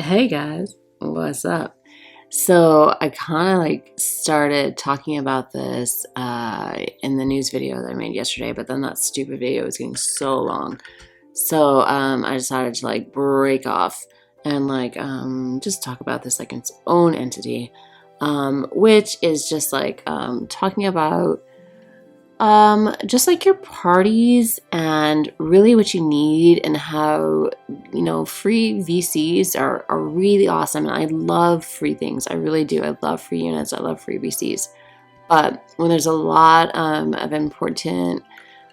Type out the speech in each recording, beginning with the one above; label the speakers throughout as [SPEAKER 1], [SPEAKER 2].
[SPEAKER 1] Hey guys, what's up? So I kind of like started talking about this in the news video that I made yesterday, but then that stupid video was getting so long. So I decided to like break off and like just talk about this like its own entity, which is just like talking about just like your parties and really what you need and how, free VCs are really awesome. And I love free things. I really do. I love free units. I love free VCs. But when there's a lot of important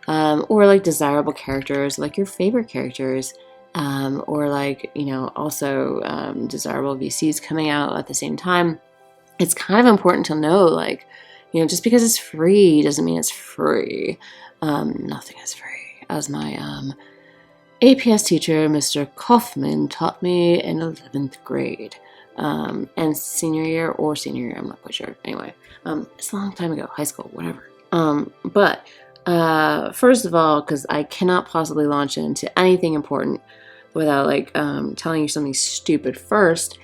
[SPEAKER 1] or like desirable characters, like your favorite characters, or like, also desirable VCs coming out at the same time, it's kind of important to know, like, just because it's free doesn't mean it's free. Nothing is free, as my APS teacher, Mr. Kaufman, taught me in 11th grade. And senior year, I'm not quite sure. Anyway, it's a long time ago, high school, whatever. But first of all, because I cannot possibly launch into anything important without like telling you something stupid first,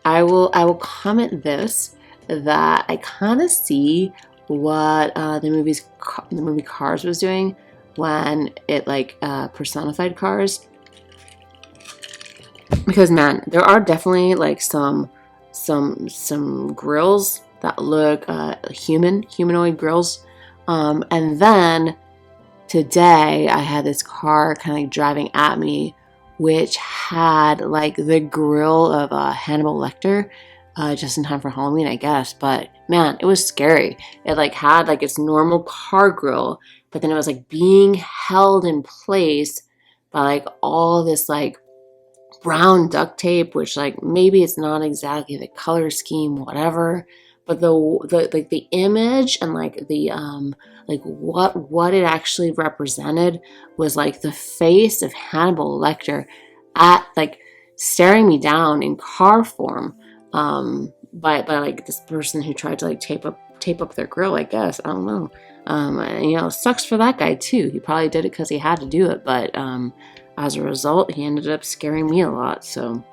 [SPEAKER 1] I will comment this, that I kind of see what the movie Cars was doing when it like personified cars, because man, there are definitely like some grills that look humanoid grills, and then today I had this car kind of like driving at me, which had like the grill of Hannibal Lecter, just in time for Halloween, I guess. But man, it was scary. It like had like its normal car grill, but then it was like being held in place by like all this like brown duct tape, which like maybe it's not exactly the color scheme, whatever. But the like the image and like the like what it actually represented was like the face of Hannibal Lecter at like staring me down in car form, by like this person who tried to like tape up their grill, I guess. I don't know. And, sucks for that guy too. He probably did it because he had to do it, but as a result, he ended up scaring me a lot. So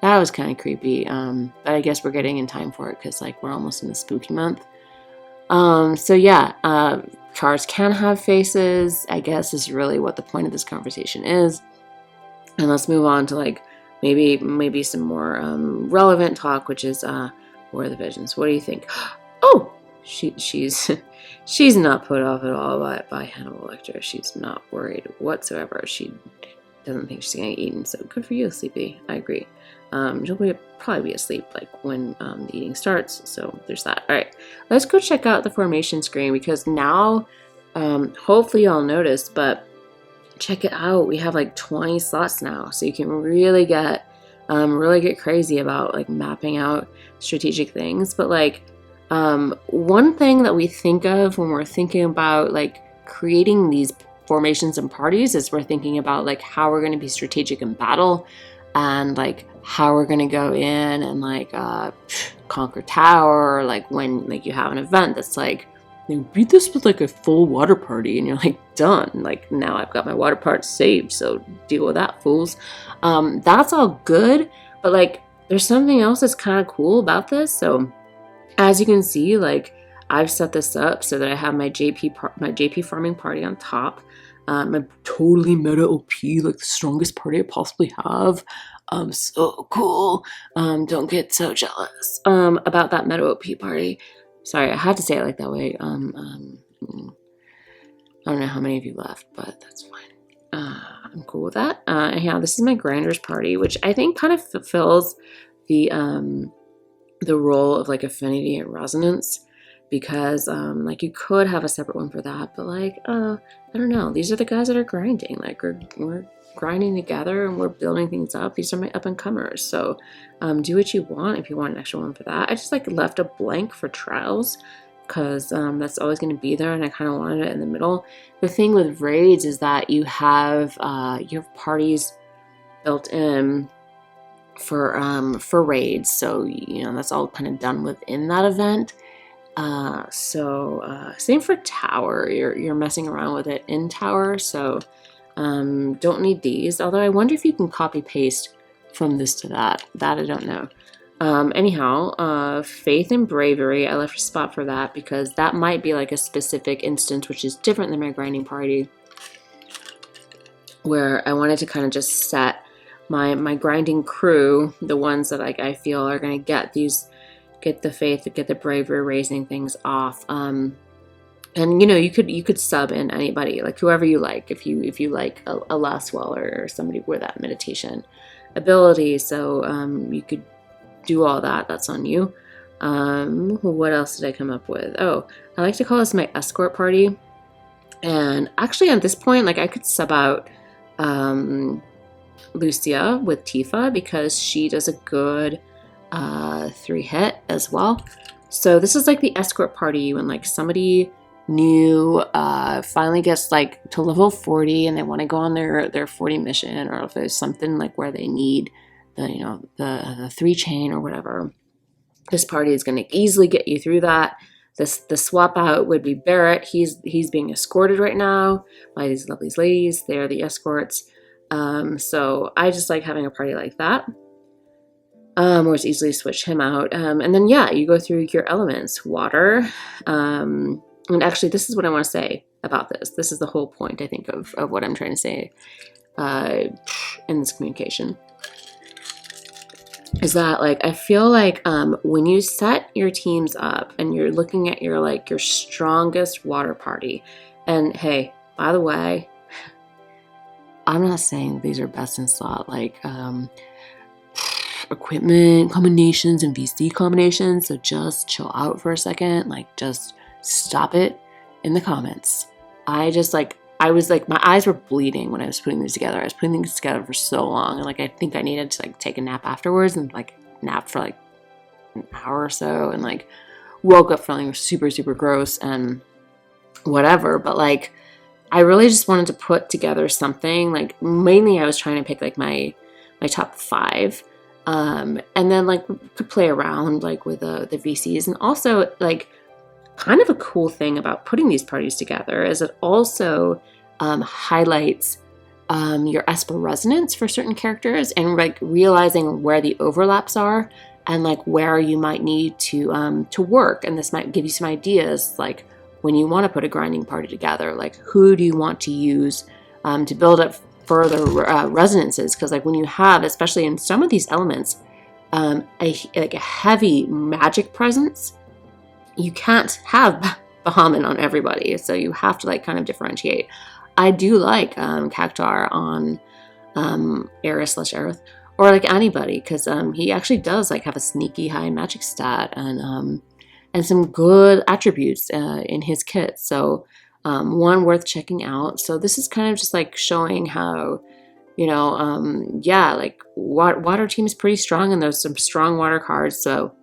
[SPEAKER 1] that was kind of creepy. But I guess we're getting in time for it because like we're almost in the spooky month. So yeah, cars can have faces, I guess, is really what the point of this conversation is. And let's move on to like maybe some more relevant talk, which is War of the Visions. What do you think? Oh, she's she's not put off at all by Hannibal Lecter. She's not worried whatsoever. She doesn't think she's gonna get eaten. So good for you, Sleepy. I agree. She'll probably be asleep like when the eating starts. So there's that. All right, let's go check out the formation screen, because now hopefully y'all noticed, but check it out. We have like 20 slots now, so you can really get crazy about like mapping out strategic things. But like one thing that we think of when we're thinking about like creating these formations and parties is we're thinking about like how we're going to be strategic in battle, and like how we're going to go in and like conquer tower, or like when like you have an event that's like, beat this with like a full water party, and you're like, done. Like, now I've got my water parts saved, so deal with that, fools. That's all good, but like there's something else that's kind of cool about this. So as you can see, like I've set this up so that I have my JP farming party on top. I'm totally meta OP, like the strongest party I possibly have. So cool. Don't get so jealous about that meta OP party. Sorry, I had to say it like that way. I don't know how many of you left, but that's fine. I'm cool with that. Yeah, this is my Grinders party, which I think kind of fulfills the role of like affinity and resonance, because like you could have a separate one for that, but like I don't know. These are the guys that are grinding. Like we're grinding together and we're building things up. These are my up and comers. So do what you want if you want an extra one for that. I just like left a blank for trials, because that's always going to be there, and I kind of wanted it in the middle. The thing with raids is that you have parties built in for raids, so that's all kind of done within that event. Same for tower. You're messing around with it in tower, so don't need these. Although I wonder if you can copy paste from this to that. That I don't know. Anyhow, faith and bravery, I left a spot for that because that might be like a specific instance which is different than my grinding party, where I wanted to kind of just set my grinding crew, the ones that like I feel are going to get the faith, get the bravery, raising things off. And you know, you could sub in anybody, like whoever you like. If you like a last weller or somebody with that meditation ability, so you could do all that. That's on you. What else did I come up with? Oh, I like to call this my escort party. And actually, at this point, like I could sub out Lucia with Tifa because she does a good 3-hit as well. So this is like the escort party when like somebody new finally gets like to level 40 and they want to go on their 40 mission, or if there's something like where they need the 3 chain or whatever. This party is going to easily get you through that. The swap out would be Barrett. He's being escorted right now by these lovely ladies. They're the escorts. So I just like having a party like that. Or it's easily switch him out. And then yeah, you go through your elements. Water. And actually, this is what I want to say about this. This is the whole point, I think, of what I'm trying to say in this communication. Is that like I feel like when you set your teams up and you're looking at your strongest water party, and hey, by the way, I'm not saying these are best in slot like equipment combinations and VC combinations, so just chill out for a second, like just stop it in the comments. I was like, my eyes were bleeding when I was putting these together. I was putting things together for so long, and like I think I needed to like take a nap afterwards, and like nap for like an hour or so, and like woke up feeling super, super gross and whatever. But like I really just wanted to put together something. Like mainly I was trying to pick like my top 5. And then like could play around like with the VCs, and also like kind of a cool thing about putting these parties together is it also highlights your Esper resonance for certain characters, and like realizing where the overlaps are and like where you might need to work. And this might give you some ideas, like when you want to put a grinding party together, like who do you want to use to build up further resonances? Because like when you have, especially in some of these elements, a heavy magic presence, you can't have Bahamut on everybody, so you have to like kind of differentiate. I do like Cactuar on Aerith/Aerith, or like anybody, because he actually does like have a sneaky high magic stat and some good attributes in his kit. So one worth checking out. So this is kind of just like showing how, you know, yeah, like water team is pretty strong, and there's some strong water cards. So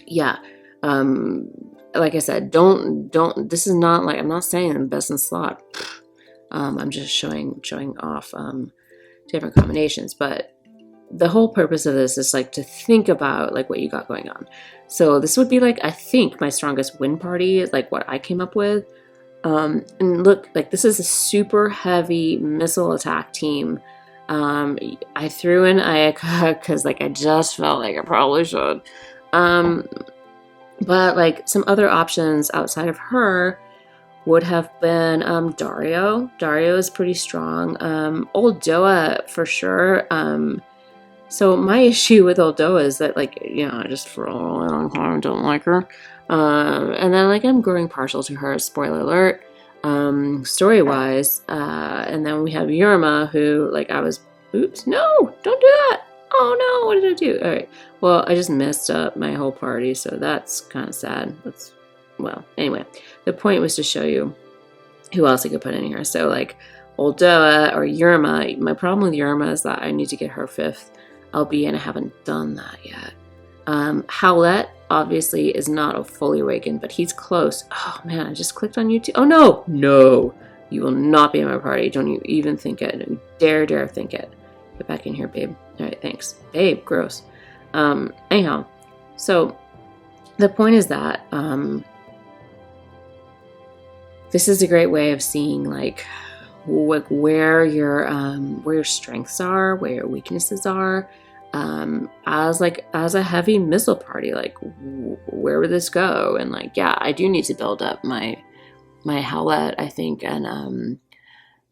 [SPEAKER 1] yeah. Like I said, don't, this is not like, I'm not saying I'm best in slot. I'm just showing off, different combinations, but the whole purpose of this is like to think about like what you got going on. So this would be like, I think my strongest win party is like what I came up with. And look, like this is a super heavy missile attack team. I threw in Ayaka because like I just felt like I probably should. But like some other options outside of her would have been Dario. Dario is pretty strong. Old Doa for sure. So my issue with Old Doa is that like, you know, I just for a long time don't like her. And then like I'm growing partial to her, spoiler alert, story-wise. And then we have Yurima, who like I was, oops, no, don't do that. Oh no, what did I do? All right. Well, I just messed up my whole party, so that's kind of sad. Well, anyway, the point was to show you who else I could put in here. So like Old Doa or Yurima. My problem with Yurima is that I need to get her 5th LB, and I haven't done that yet. Howlett obviously is not a fully awakened, but he's close. Oh man, I just clicked on YouTube. Oh no, you will not be in my party. Don't you even think it. Don't you dare think it. Get back in here, babe. All right, thanks. Babe, gross. Anyhow, so the point is that this is a great way of seeing like where your strengths are, where your weaknesses are. As a heavy missile party, like where would this go? And like, yeah, I do need to build up my Howlett, I think, and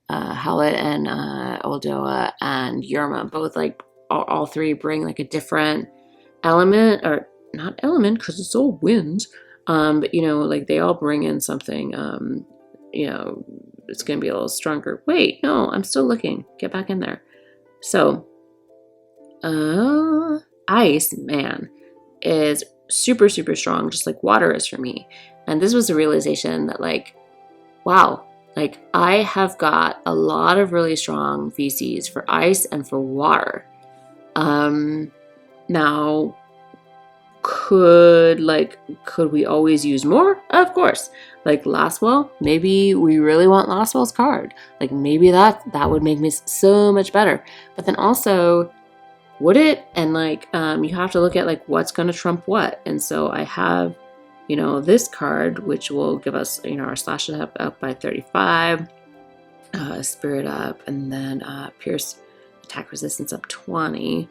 [SPEAKER 1] Howlett and Oldoa and Yerma, both like all three bring like a different element, or not element because it's all wind, but like they all bring in something. It's gonna be a little stronger. Wait, no, I'm still looking. Get back in there. So, ice, man, is super, super strong, just like water is for me. And this was a realization that, like, wow, like I have got a lot of really strong VCs for ice and for water. Now, could we always use more? Of course. Like Lastwell, maybe we really want Lastwell's card. Like maybe that would make me so much better. But then also, would it? And like you have to look at like what's going to trump what. And so I have, this card, which will give us, our slash up by 35, spirit up, and then pierce attack resistance up 20.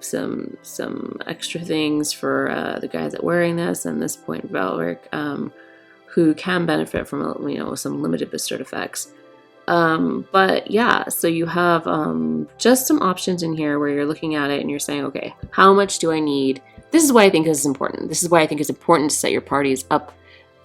[SPEAKER 1] Some extra things for the guys that wearing this, and this point Valric, who can benefit from some limited bestowed effects. But yeah, so you have just some options in here where you're looking at it and you're saying, okay, how much do I need? This is why I think this is important. This is why I think it's important to set your parties up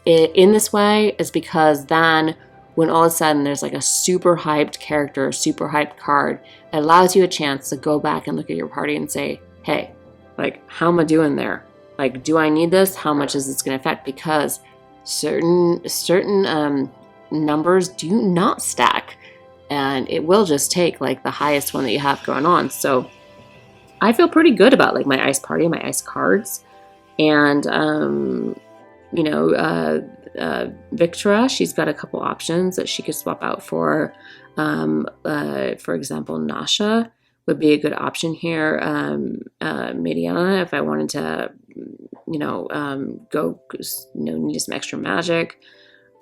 [SPEAKER 1] in this way, is because then when all of a sudden there's like a super hyped character, a super hyped card, it allows you a chance to go back and look at your party and say, hey, like, how am I doing there? Like, do I need this? How much is this going to affect? Because certain numbers do not stack, and it will just take like the highest one that you have going on. So I feel pretty good about like my ice party, my ice cards, and Victra, she's got a couple options that she could swap out for. For example, Nasha would be a good option here. Mediana, if I wanted to, go, need some extra magic.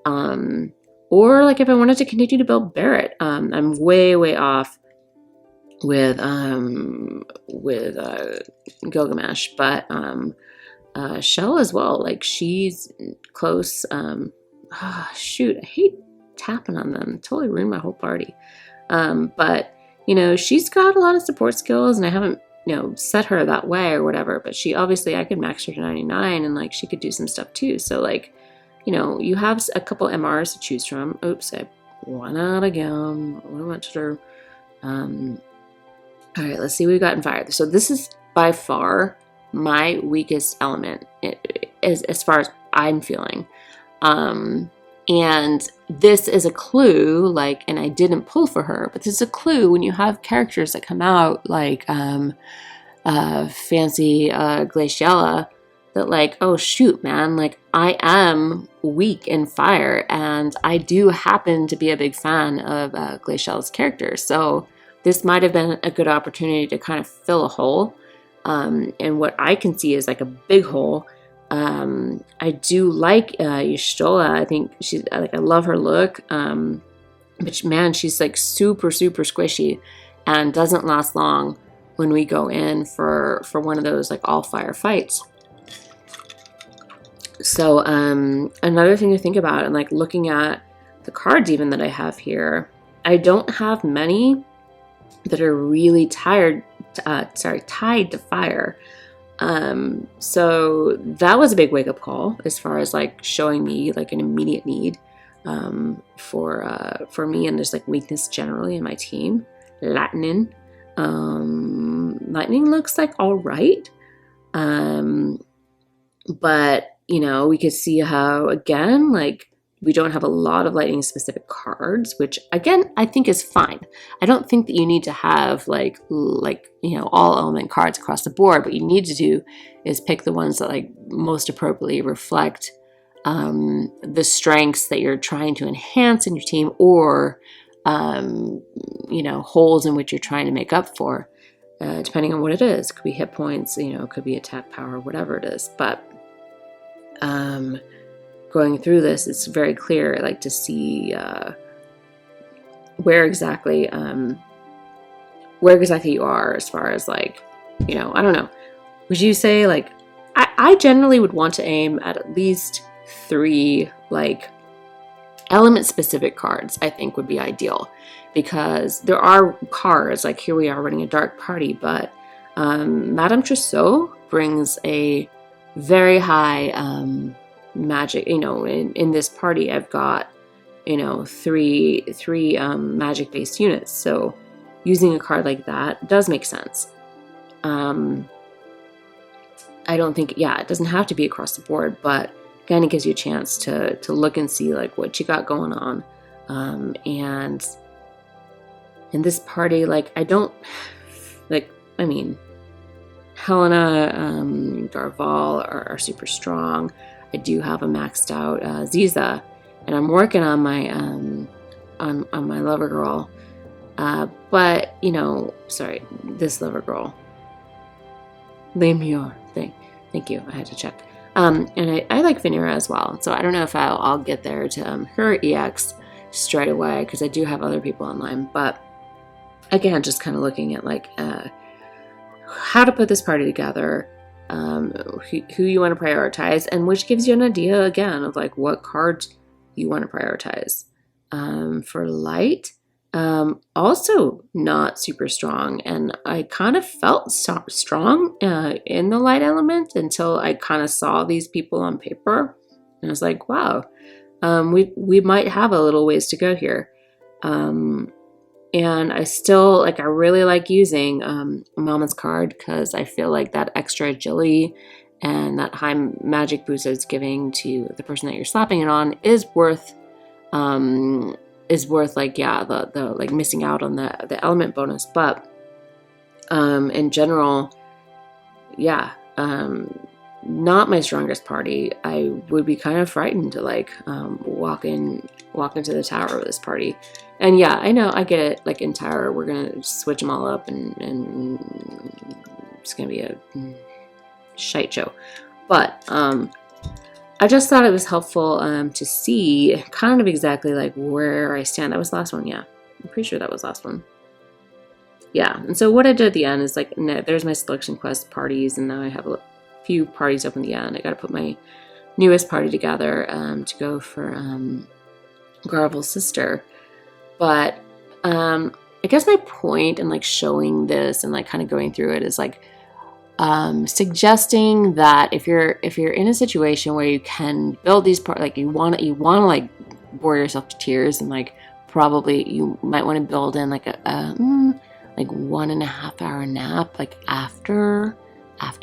[SPEAKER 1] Or like if I wanted to continue to build Barrett. I'm way, way off with Gilgamesh, but Shell as well. Like she's close. Shoot, I hate tapping on them. Totally ruined my whole party. But she's got a lot of support skills, and I haven't set her that way or whatever. But she obviously, I could max her to 99, and like she could do some stuff too. So like, you have a couple MRs to choose from. Oops, I went out again. What went to her? All right, let's see what we got in fire. So this is by far my weakest element as far as I'm feeling. And this is a clue, like, and I didn't pull for her, but this is a clue when you have characters that come out like Fancy Glaciella, that like, oh shoot, man, like I am weak in fire, and I do happen to be a big fan of Glaciella's character. So this might have been a good opportunity to kind of fill a hole. And what I can see is like a big hole. I do like Y'shtola. I think she's like, I love her look. But man, she's like super, super squishy and doesn't last long when we go in for one of those like all fire fights. So another thing to think about, and like looking at the cards even that I have here, I don't have many that are really tied to fire. So that was a big wake up call as far as like showing me like an immediate need for me, and there's like weakness generally in my team. Lightning looks like all right, but we could see how again like we don't have a lot of lightning specific cards, which again I think is fine. I don't think that you need to have like all element cards across the board. What you need to do is pick the ones that like most appropriately reflect the strengths that you're trying to enhance in your team, or holes in which you're trying to make up for, depending on what it is. It could be hit points, it could be attack power, whatever it is. But going through this, it's very clear, like to see where exactly you are as far as like, I don't know. Would you say like, I generally would want to aim at least 3 like element specific cards, I think would be ideal, because there are cards like here we are running a dark party, but Madame Trousseau brings a very high magic. In this party I've got three magic based units, so using a card like that does make sense. I don't think, it doesn't have to be across the board, but kind of gives you a chance to look and see like what you got going on. And in this party, like Helena, Darval are super strong. I do have a maxed out Ziza, and I'm working on my on my lover girl. But sorry, this lover girl. Lemure thing. Thank you. I had to check. And I like Vanera as well. So I don't know if I'll get there to her EX straight away, because I do have other people online. But again, just kind of looking at like how to put this party together, who you want to prioritize, and which gives you an idea again of like what cards you want to prioritize. For light, also not super strong, and I kind of felt strong in the light element until I kind of saw these people on paper, and I was like, wow, we might have a little ways to go here. And I still I really like using Mama's card, because I feel like that extra agility and that high magic boost it's giving to the person that you're slapping it on is worth like, the like missing out on the element bonus. But in general, not my strongest party. I would be kind of frightened to like walk into the tower of this party. And yeah, I know, I get it. Like in tower, we're gonna switch them all up, and it's gonna be a shite show. But I just thought it was helpful to see kind of exactly like where I stand. That was the last one, yeah. I'm pretty sure that was the last one. Yeah, and so what I did at the end is like, there's my selection quest parties, and now I have a few parties up in the end. I got to put my newest party together to go for Garvel's sister. But I guess my point in like showing this and like kind of going through it is like suggesting that if you're in a situation where you can build these like you want to like bore yourself to tears, and like probably you might want to build in like a like 1.5 hour nap like after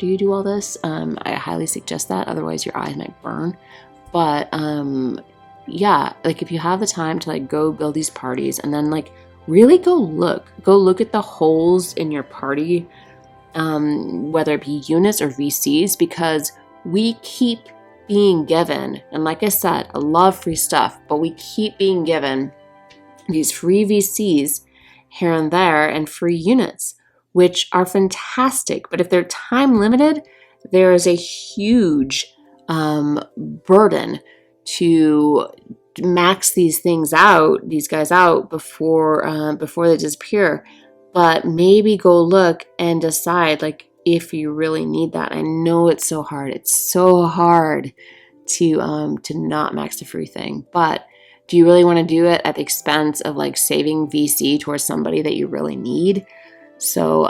[SPEAKER 1] you do all this. I highly suggest that, otherwise your eyes might burn. But like if you have the time to like go build these parties, and then like really go look at the holes in your party, whether it be units or VCs, because we keep being given, and like I said, I love free stuff, but we keep being given these free VCs here and there and free units, which are fantastic. But if they're time limited, there is a huge burden to max these guys out before they disappear. But maybe go look and decide like if you really need that. I know it's so hard. It's so hard to not max the free thing. But do you really want to do it at the expense of like saving VC towards somebody that you really need? So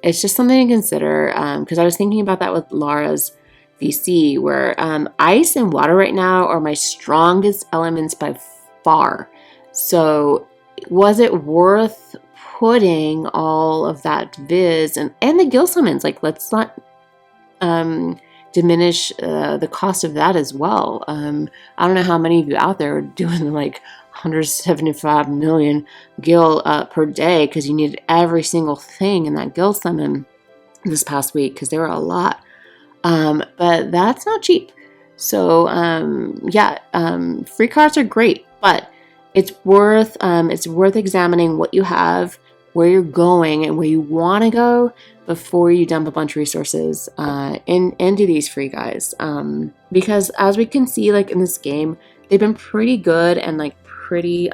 [SPEAKER 1] it's just something to consider, because I was thinking about that with Lara's VC, where ice and water right now are my strongest elements by far. So was it worth putting all of that viz and the Gil summons? Like, let's not diminish the cost of that as well. I don't know how many of you out there are doing like 175 million Gil per day, because you needed every single thing in that Gil summon this past week, because there were a lot. But that's not cheap. So free cards are great, but it's worth examining what you have, where you're going, and where you want to go before you dump a bunch of resources into these free guys. Because as we can see, like in this game, they've been pretty good and like pretty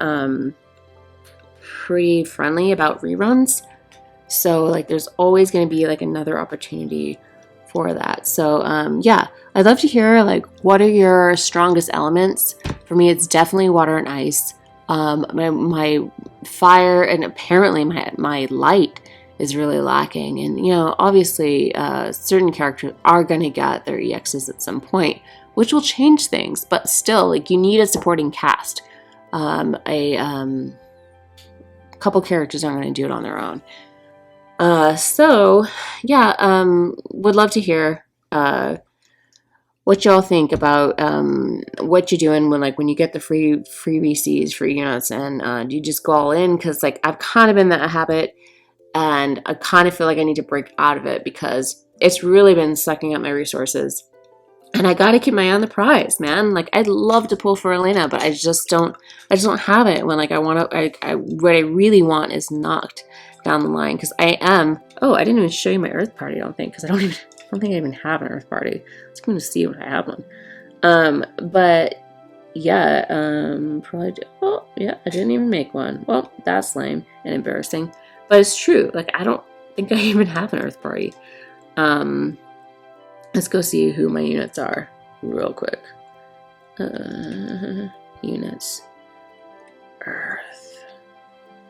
[SPEAKER 1] pretty friendly about reruns. So like there's always going to be like another opportunity for that. So yeah, I'd love to hear like what are your strongest elements. For me, it's definitely water and ice. My fire and apparently my light is really lacking. And you know, obviously certain characters are going to get their EXs at some point, which will change things. But still, like you need a supporting cast. A couple characters aren't going to do it on their own. So yeah, would love to hear what y'all think about what you're doing when you get the free VCs, free units, and do you just go all in? Because like I've kind of been in that habit, and I kind of feel like I need to break out of it because it's really been sucking up my resources. And I gotta keep my eye on the prize, man. Like I'd love to pull for Elena, but I just don't have it when like I want to. What I really want is knocked down the line because I am. Oh, I didn't even show you my Earth party. I don't think because I don't think I even have an Earth party. Let's go to see what I have one. But yeah, probably. Oh yeah, I didn't even make one. Well, that's lame and embarrassing, but it's true. Like I don't think I even have an Earth party. Let's go see who my units are real quick. Units. Earth.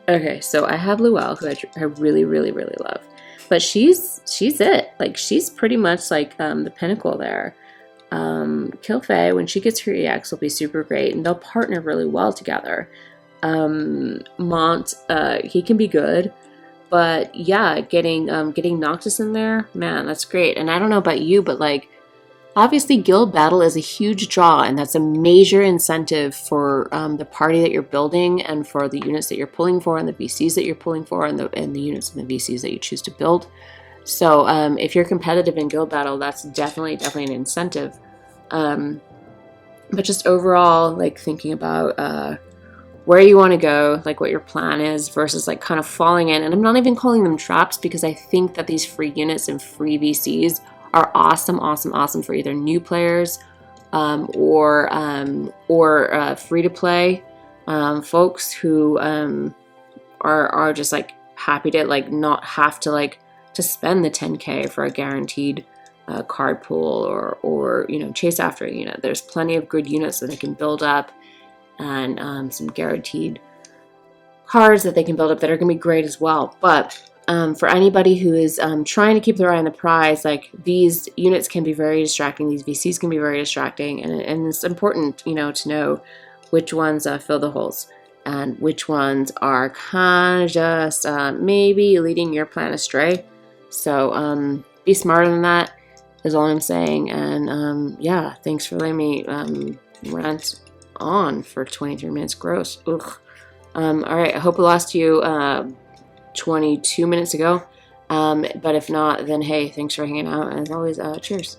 [SPEAKER 1] Okay, so I have Luelle, who I really, really, really love. But she's it. Like, she's pretty much like the pinnacle there. Kill Faye, when she gets her EX, will be super great, and they'll partner really well together. Mont, he can be good. But yeah, getting Noctis in there, man, that's great. And I don't know about you, but like, obviously guild battle is a huge draw, and that's a major incentive for the party that you're building, and for the units that you're pulling for, and the VCs that you're pulling for, and the units and the VCs that you choose to build. So if you're competitive in guild battle, that's definitely an incentive. But just overall, like thinking about where you want to go, like what your plan is, versus like kind of falling in. And I'm not even calling them traps, because I think that these free units and free VCs are awesome for either new players or free to play folks who are just like happy to like not have to like to spend the 10K for a guaranteed card pool or you know, chase after a unit. There's plenty of good units that they can build up, and some guaranteed cards that they can build up that are going to be great as well. But for anybody who is trying to keep their eye on the prize, like these units can be very distracting, these VCs can be very distracting, and it's important, you know, to know which ones fill the holes and which ones are kind of just maybe leading your plan astray. So be smarter than that is all I'm saying. And yeah, thanks for letting me rant on for 23 minutes. Gross. Ugh. All right, I hope I lost you 22 minutes ago, but if not, then hey, thanks for hanging out, and as always, cheers.